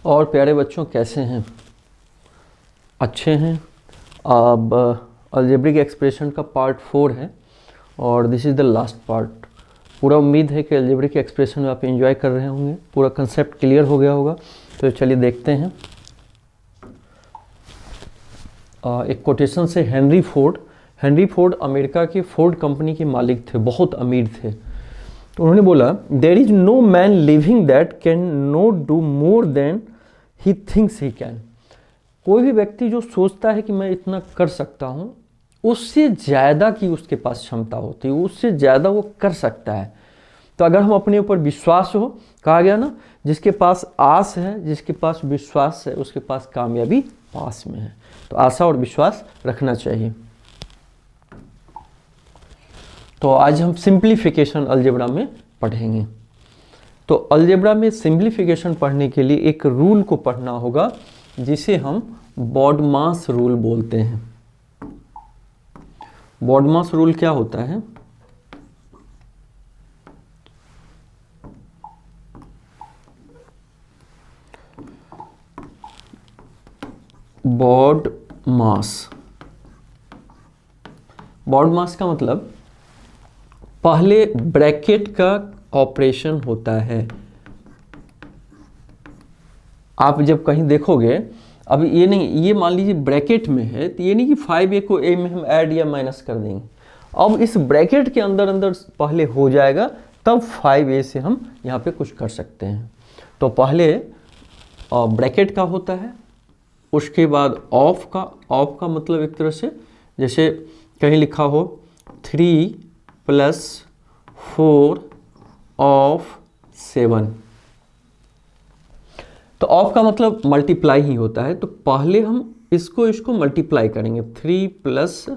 और प्यारे बच्चों, कैसे हैं? अच्छे हैं। अब अलजेब्रिक एक्सप्रेशन का पार्ट 4 है और this is the last part. पूरा उम्मीद है कि अलजेब्रिक एक्सप्रेशन में आप एंजॉय कर रहे होंगे, पूरा कंसेप्ट क्लियर हो गया होगा। तो चलिए देखते हैं। एक कोटेशन से हेनरी फोर्ड अमेरिका के फोर्ड कंपनी के मालिक थे, बहुत अमीर थे। तो उन्होंने बोला, there is no man living that can not do more than he thinks he can. कोई भी व्यक्ति जो सोचता है कि मैं इतना कर सकता हूँ, उससे ज़्यादा की उसके पास क्षमता होती है, उससे ज़्यादा वो कर सकता है। तो अगर हम अपने ऊपर विश्वास हो, कहा गया ना, जिसके पास आस है, जिसके पास विश्वास है, उसके पास कामयाबी पास में है। तो आशा और विश्वास रखना चाहिए। तो आज हम सिंप्लीफिकेशन अलजेब्रा में पढ़ेंगे। तो अलजेब्रा में सिंप्लीफिकेशन पढ़ने के लिए एक रूल को पढ़ना होगा जिसे हम बॉडमास रूल बोलते हैं। बॉडमास रूल क्या होता है? बॉडमास का मतलब पहले ब्रैकेट का ऑपरेशन होता है। आप जब कहीं देखोगे, अभी ये नहीं, ये मान लीजिए ब्रैकेट में है, तो ये नहीं कि 5a को a में हम ऐड या माइनस कर देंगे। अब इस ब्रैकेट के अंदर अंदर पहले हो जाएगा, तब 5a से हम यहाँ पे कुछ कर सकते हैं। तो पहले ब्रैकेट का होता है, उसके बाद ऑफ का मतलब एक तरह से जैसे कहीं लिखा हो 3 + 4 ऑफ 7। तो ऑफ का मतलब मल्टीप्लाई ही होता है। तो पहले हम इसको मल्टीप्लाई करेंगे, 3 +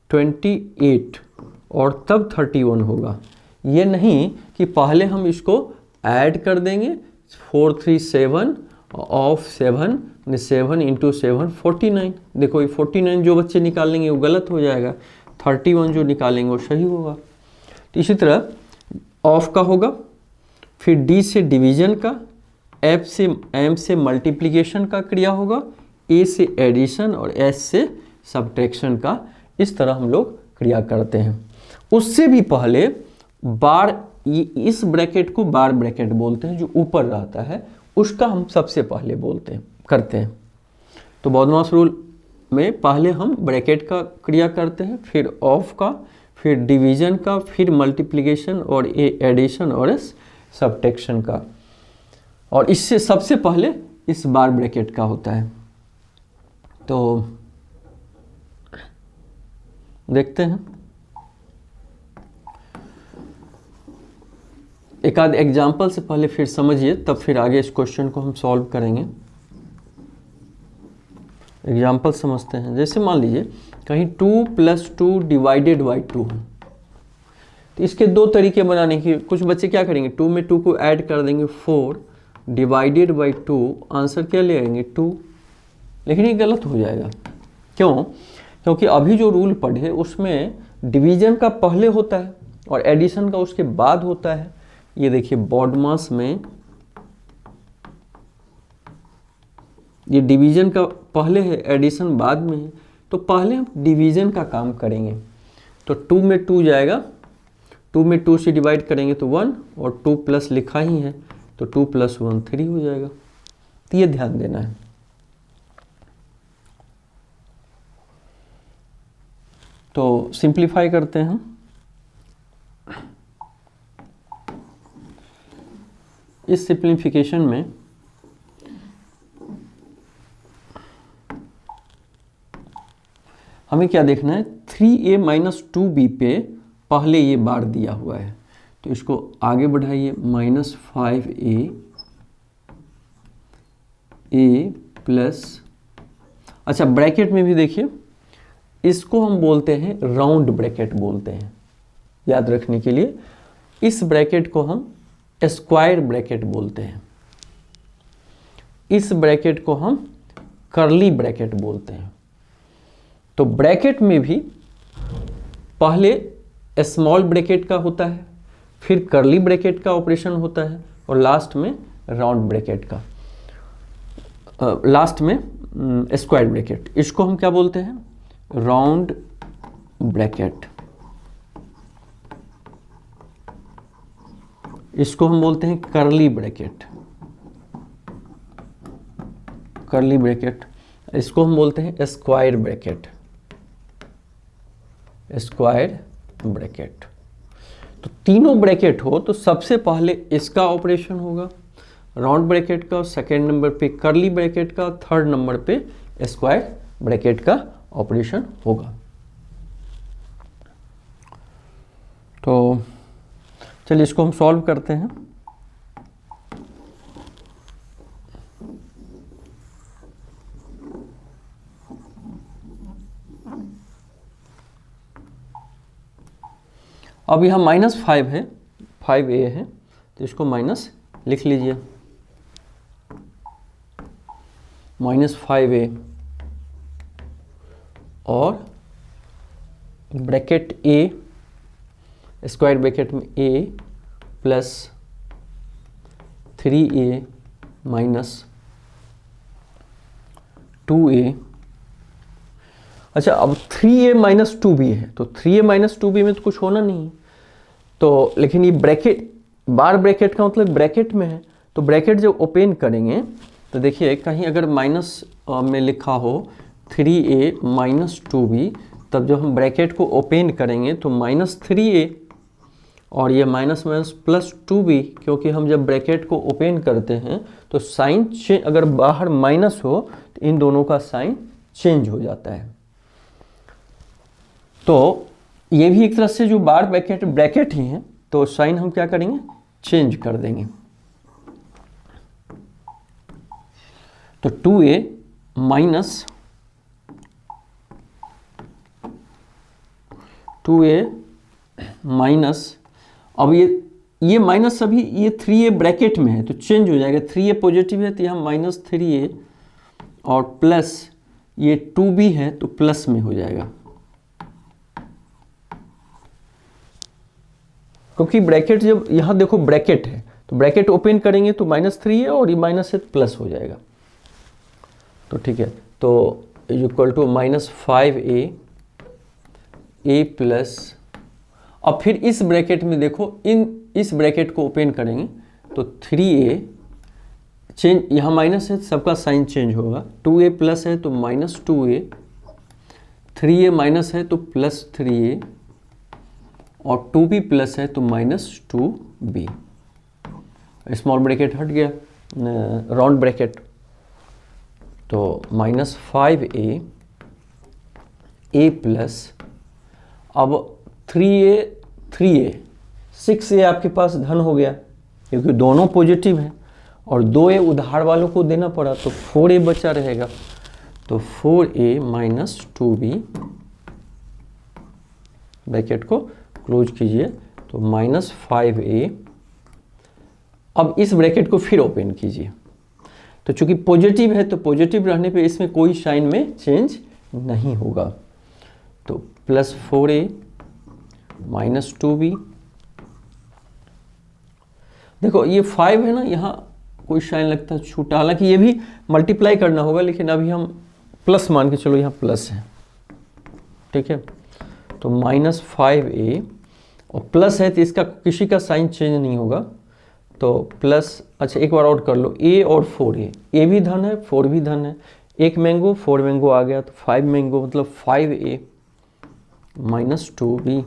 28 और तब 31 होगा। ये नहीं कि पहले हम इसको ऐड कर देंगे, 4 3 7 ऑफ 7, 7 × 7 49। देखो ये 49 जो बच्चे निकालेंगे वो गलत हो जाएगा, 31 जो निकालेंगे वो सही होगा। तो इसी तरह ऑफ का होगा, फिर डी से डिवीजन का, एफ से एम से मल्टीप्लिकेशन का क्रिया होगा, ए से एडिशन और एस से सब्ट्रैक्शन का। इस तरह हम लोग क्रिया करते हैं। उससे भी पहले बार, इस ब्रैकेट को बार ब्रैकेट बोलते हैं, जो ऊपर रहता है उसका हम सबसे पहले करते हैं। तो बॉडमास रूल में पहले हम ब्रैकेट का क्रिया करते हैं, फिर ऑफ का, फिर डिवीजन का, फिर मल्टीप्लिकेशन और एडिशन और सब्ट्रैक्शन का, और इससे सबसे पहले इस बार ब्रैकेट का होता है। तो देखते हैं, एक आध एग्जाम्पल से पहले फिर समझिए, तब फिर आगे इस क्वेश्चन को हम सॉल्व करेंगे। एग्जाम्पल समझते हैं। जैसे मान लीजिए कहीं 2 + 2 / 2 है, तो इसके दो तरीके बनाने की। कुछ बच्चे क्या करेंगे, 2 में 2 को ऐड कर देंगे, 4 / 2, आंसर क्या ले आएंगे 2। लेकिन ये गलत हो जाएगा। क्यों? क्योंकि अभी जो रूल पढ़े उसमें डिवीजन का पहले होता है और एडिशन का उसके बाद होता है। ये देखिए बॉडमास में ये डिवीजन का पहले है, एडिशन बाद में है। तो पहले हम डिवीजन का काम करेंगे। तो 2 में 2 जाएगा, 2 में 2 से डिवाइड करेंगे तो 1, और 2 प्लस लिखा ही है तो 2 + 1 3 हो जाएगा। तो ये ध्यान देना है। तो सिंप्लीफाई करते हैं हम। इस सिंप्लीफिकेशन में हमें क्या देखना है, 3a - 2b पे पहले ये बार दिया हुआ है, तो इसको आगे बढ़ाइए, -5a प्लस, अच्छा ब्रैकेट में भी देखिए, इसको हम बोलते हैं राउंड ब्रैकेट बोलते हैं। याद रखने के लिए इस ब्रैकेट को हम स्क्वायर ब्रैकेट बोलते हैं, इस ब्रैकेट को हम कर्ली ब्रैकेट बोलते हैं। तो ब्रैकेट में भी पहले स्मॉल ब्रैकेट का होता है, फिर कर्ली ब्रैकेट का ऑपरेशन होता है, और लास्ट में राउंड ब्रैकेट का। लास्ट में स्क्वायर ब्रैकेट, इसको हम क्या बोलते हैं, राउंड ब्रैकेट, इसको हम बोलते हैं कर्ली ब्रैकेट, कर्ली ब्रैकेट, इसको हम बोलते हैं स्क्वायर ब्रैकेट, स्क्वायर ब्रैकेट। तो तीनों ब्रैकेट हो तो सबसे पहले इसका ऑपरेशन होगा राउंड ब्रैकेट का, सेकेंड नंबर पे कर्ली ब्रैकेट का, थर्ड नंबर पे स्क्वायर ब्रैकेट का ऑपरेशन होगा। तो चलिए इसको हम सॉल्व करते हैं। अब यहाँ -5 है, 5a है, तो इसको माइनस लिख लीजिए, -5a और ब्रैकेट a, स्क्वायर ब्रैकेट में a plus 3a minus 2a। अच्छा, अब 3a माइनस 2b है, तो 3a माइनस 2b में तो कुछ होना नहीं, तो लेकिन ये ब्रैकेट, बार ब्रैकेट का मतलब ब्रैकेट में है, तो ब्रैकेट जब ओपन करेंगे तो देखिए कहीं अगर माइनस में लिखा हो 3a माइनस 2b, तब जब हम ब्रैकेट को ओपन करेंगे तो -3a और ये माइनस माइनस प्लस 2b, क्योंकि हम जब ब्रैकेट को ओपन करते हैं तो साइन चेंज, अगर बाहर माइनस हो तो इन दोनों का साइन चेंज हो जाता है। तो ये भी एक तरह से जो बार ब्रैकेट ही है, तो साइन हम क्या करेंगे, चेंज कर देंगे। तो 2a माइनस 2a माइनस, अब ये माइनस अभी ये 3a ब्रैकेट में है तो चेंज हो जाएगा, 3a पॉजिटिव है तो यहाँ -3a और प्लस ये 2b है तो प्लस में हो जाएगा, क्योंकि ब्रैकेट जब यहाँ देखो ब्रैकेट है तो ब्रैकेट ओपन करेंगे तो -3a और ये माइनस है तो प्लस हो जाएगा। तो ठीक है, तो equal to -5a a plus, अब फिर इस ब्रैकेट में देखो, इस ब्रैकेट को ओपन करेंगे तो 3a चेंज, यहाँ माइनस है सबका साइन चेंज होगा, 2a प्लस है तो -2a, 3a माइनस है तो +3a और 2b प्लस है तो -2b। स्मॉल ब्रैकेट हट गया, राउंड ब्रैकेट, तो -5a a प्लस, अब 3a 6a आपके पास धन हो गया क्योंकि दोनों पॉजिटिव हैं, और 2a उधार वालों को देना पड़ा तो 4a बचा रहेगा, तो 4a माइनस 2b, ब्रैकेट को क्लोज कीजिए, तो -5a। अब इस ब्रैकेट को फिर ओपन कीजिए, तो चूंकि पॉजिटिव है तो पॉजिटिव रहने पे इसमें कोई साइन में चेंज नहीं होगा, तो +4a माइनस 2b। देखो ये 5 है ना, यहाँ कोई साइन लगता है छूटा, हालांकि ये भी मल्टीप्लाई करना होगा, लेकिन अभी हम प्लस मान के चलो, यहाँ प्लस है, ठीक है। तो -5a और प्लस है तो इसका किसी का साइन चेंज नहीं होगा, तो प्लस, अच्छा एक बार और कर लो, a और 4a, a भी धन है 4 भी धन है, एक मैंगो 4 मैंगो आ गया तो 5 मैंगो, मतलब 5a माइनस 2b।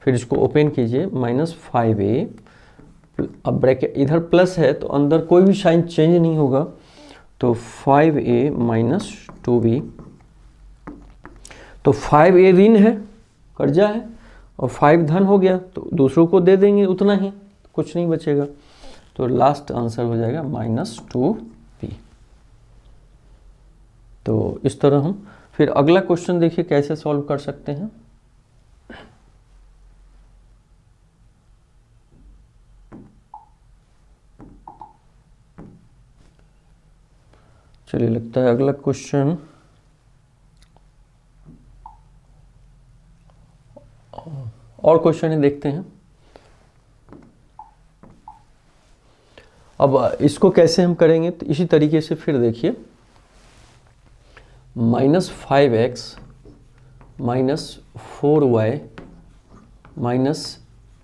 फिर इसको ओपन कीजिए, -5a, अब ब्रैकेट इधर प्लस है तो अंदर कोई भी साइन चेंज नहीं होगा, तो 5a माइनस 2b। तो 5a ऋण है, कर्जा है, और 5 धन हो गया तो दूसरों को दे देंगे उतना ही, कुछ नहीं बचेगा, तो लास्ट आंसर हो जाएगा -2b। तो इस तरह हम फिर अगला क्वेश्चन देखिए कैसे सॉल्व कर सकते हैं। चलिए लगता है अगला क्वेश्चन और क्वेश्चन ही देखते हैं। अब इसको कैसे हम करेंगे, तो इसी तरीके से फिर देखिए -5x -4y minus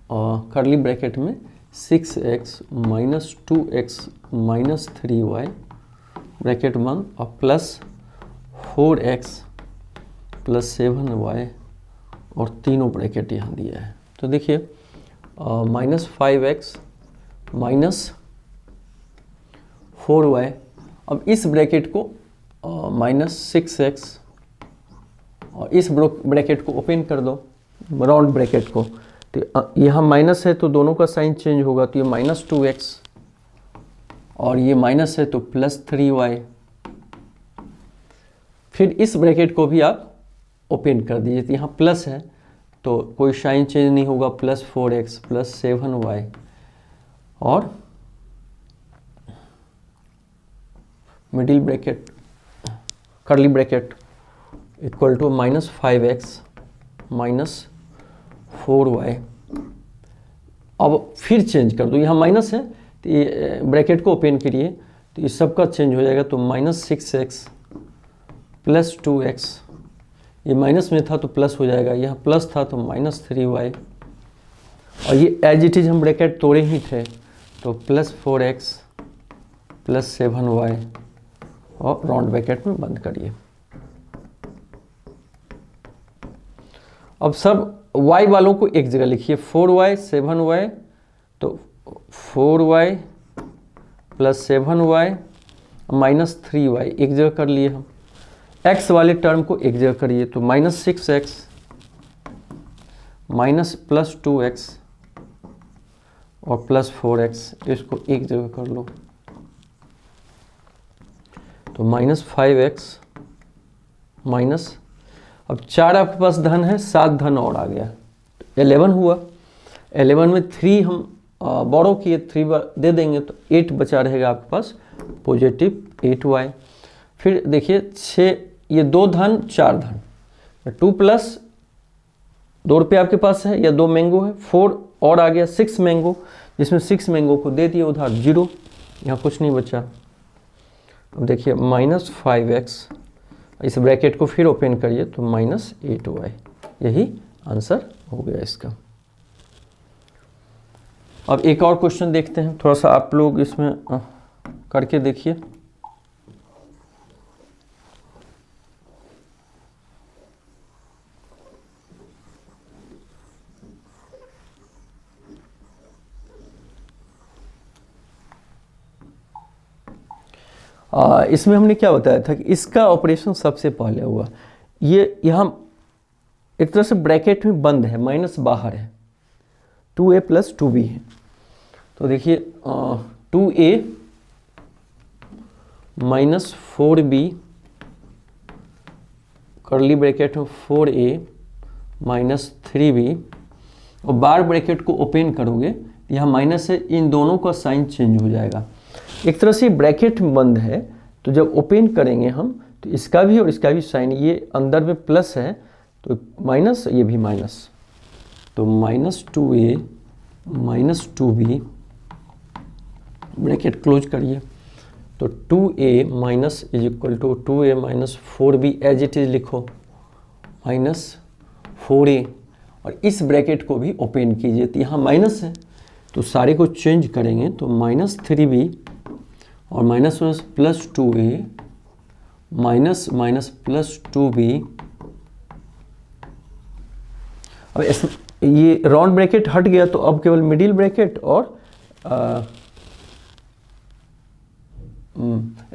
curly bracket में 6x -2x -3y ब्रैकेट बंद और प्लस 4x + 7y और तीनों ब्रैकेट यहाँ दिया है। तो देखिए -5x -4y, अब इस ब्रैकेट को -6x और इस ब्रैकेट को ओपन कर दो, राउंड ब्रैकेट को, तो यहाँ माइनस है तो दोनों का साइन चेंज होगा, तो ये -2x और ये माइनस है तो +3y। फिर इस ब्रैकेट को भी आप ओपन कर दीजिए, तो यहाँ प्लस है तो कोई साइन चेंज नहीं होगा, +4x + 7y और middle bracket curly bracket equal to -5x -4y। अब फिर चेंज कर दो, यहाँ माइनस है तो ये ब्रैकेट को ओपन करिए तो इस सब का चेंज हो जाएगा, तो -6x + 2x, ये माइनस में था तो प्लस हो जाएगा, यहाँ प्लस था तो -3y और ये एज इट इज हम ब्रैकेट तोड़े ही थे, तो +4x + 7y और राउंड ब्रैकेट में बंद करिए। अब सब y वालों को एक जगह लिखिए, 4y 7y, तो 4y + 7y -3y एक जगह कर लिए हम। x वाले टर्म को एक जगह करिए, तो -6x +2x और +4x, इसको एक जगह कर लो, तो -5x माइनस, अब 4 आपके पास धन है, 7 धन और आ गया, 11 हुआ। 11 में 3 हम बोरो किए, 3 बार दे देंगे तो 8 बचा रहेगा आपके पास, +8y। फिर देखिए 6, ये 2 धन 4 धन, 2 + 2 रुपये आपके पास है या 2 मैंगो है, 4 और आ गया 6 मैंगो, जिसमें 6 मैंगो को दे दिए उधार, 0, यहाँ कुछ नहीं बचा। अब देखिए -5x, इस ब्रैकेट को फिर ओपन करिए तो -8y, यही आंसर हो गया इसका। अब एक और क्वेश्चन देखते हैं, थोड़ा सा आप लोग इसमें करके देखिए। इसमें हमने क्या बताया था कि इसका ऑपरेशन सबसे पहले हुआ, ये यहाँ एक तरह से ब्रैकेट में बंद है, माइनस बाहर है, 2a + 2b है, तो देखिए 2a - 4b कर्ली ब्रैकेट में 4a - 3b, और बार ब्रैकेट को ओपन करोगे, यहाँ माइनस है, इन दोनों का साइन चेंज हो जाएगा। एक तरह से ब्रैकेट बंद है, तो जब ओपन करेंगे हम तो इसका भी और इसका भी साइन, ये अंदर में प्लस है तो माइनस, ये भी माइनस, तो -2a - 2b ब्रैकेट क्लोज करिए, तो 2a minus = 2a - 4b as it is लिखो, -4a, और इस ब्रैकेट को भी ओपन कीजिए, तो यहाँ माइनस है तो सारे को चेंज करेंगे, तो -3b और माइनस +2a माइनस +2b। अब ये राउंड ब्रैकेट हट गया, तो अब केवल मिडिल ब्रैकेट और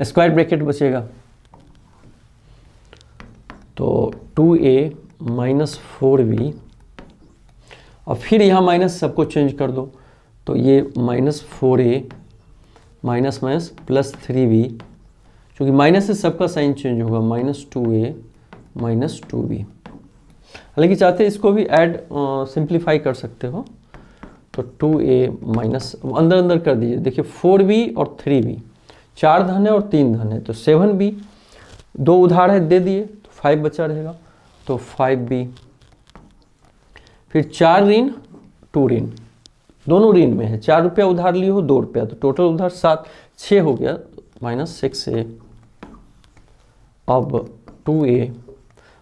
स्क्वायर ब्रैकेट बचेगा, तो 2a - 4b, और फिर यहाँ माइनस सबको चेंज कर दो, तो ये -4a +3b, क्योंकि माइनस से सबका साइन चेंज होगा, -2a - 2b। हालांकि चाहते इसको भी ऐड सिंप्लीफाई कर सकते हो, तो 2a माइनस अंदर अंदर कर दीजिए, देखिए 4b और 3b, 4 धन है और 3 धन है, तो 7b, 2 उधार है दे दिए, तो 5 बचा रहेगा, तो 5b, फिर 4 ऋण 2 ऋण दोनों ऋण में है, 4 रुपया उधार लिए हो 2 रुपया, तो टोटल उधार 7, 6 हो गया, -6a। अब 2a,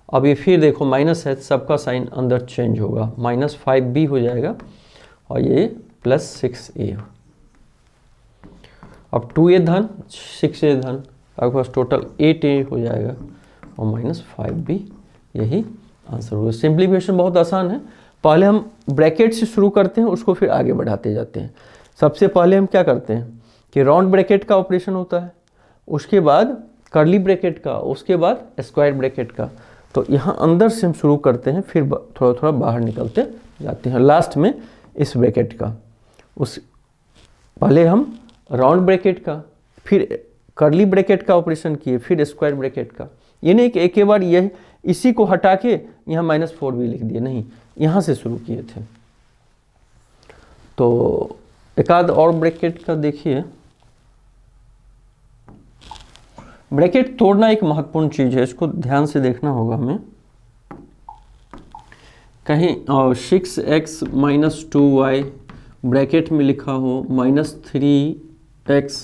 अब ये फिर देखो माइनस है, सबका साइन अंदर चेंज होगा, -5b हो जाएगा और ये +6a। अब 2a धन 6a धन, आपके पास टोटल 8a हो जाएगा और -5b, यही आंसर होगा। सिंप्लीफिकेशन बहुत आसान है, पहले हम ब्रैकेट से शुरू करते हैं, उसको फिर आगे बढ़ाते जाते हैं। सबसे पहले हम क्या करते हैं कि राउंड ब्रैकेट का ऑपरेशन होता है, उसके बाद कर्ली ब्रैकेट का, उसके बाद स्क्वायर ब्रैकेट का। तो यहाँ अंदर से हम शुरू करते हैं, फिर थोड़ा थोड़ा बाहर निकलते जाते हैं, लास्ट में इस ब्रैकेट का। उस पहले हम राउंड ब्रैकेट का, फिर कर्ली ब्रैकेट का ऑपरेशन किए, फिर स्क्वायर ब्रैकेट का। ये नहीं कि एक ही बार यही इसी को हटा के यहाँ -4b लिख दिए, नहीं, यहाँ से शुरू किए थे। तो एक आध और ब्रैकेट का देखिए। ब्रैकेट तोड़ना एक महत्वपूर्ण चीज़ है, इसको ध्यान से देखना होगा हमें। कहीं 6x - 2y ब्रैकेट में लिखा हो -3x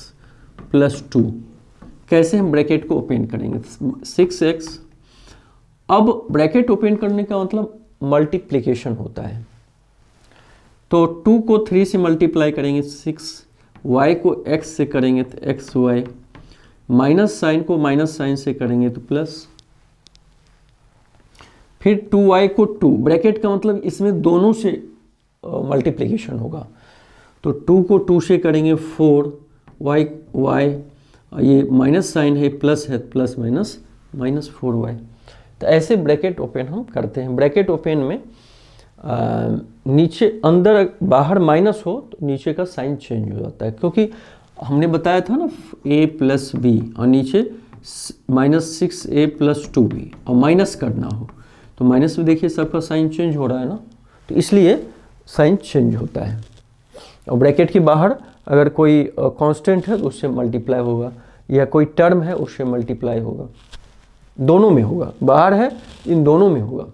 + 2, कैसे हम ब्रैकेट को ओपन करेंगे? 6x, अब ब्रैकेट ओपन करने का मतलब मल्टीप्लिकेशन होता है, तो 2 को 3 से मल्टीप्लाई करेंगे 6, y को x से करेंगे तो xy, माइनस साइन को माइनस साइन से करेंगे तो प्लस, फिर 2y को 2, ब्रैकेट का मतलब इसमें दोनों से मल्टीप्लिकेशन होगा, तो 2 को 2 से करेंगे 4, y ये माइनस साइन है, प्लस है, प्लस माइनस -4y। तो ऐसे ब्रैकेट ओपन हम करते हैं। ब्रैकेट ओपन में नीचे अंदर बाहर माइनस हो तो नीचे का साइन चेंज हो जाता है, क्योंकि हमने बताया था ना a + b और नीचे -6a + 2b और माइनस करना हो तो माइनस में देखिए सबका साइन चेंज हो रहा है ना, तो इसलिए साइन चेंज होता है। और ब्रैकेट के बाहर अगर कोई कांस्टेंट है तो उससे मल्टीप्लाई होगा, या कोई टर्म है उससे मल्टीप्लाई होगा, दोनों में होगा, बाहर है इन दोनों में होगा।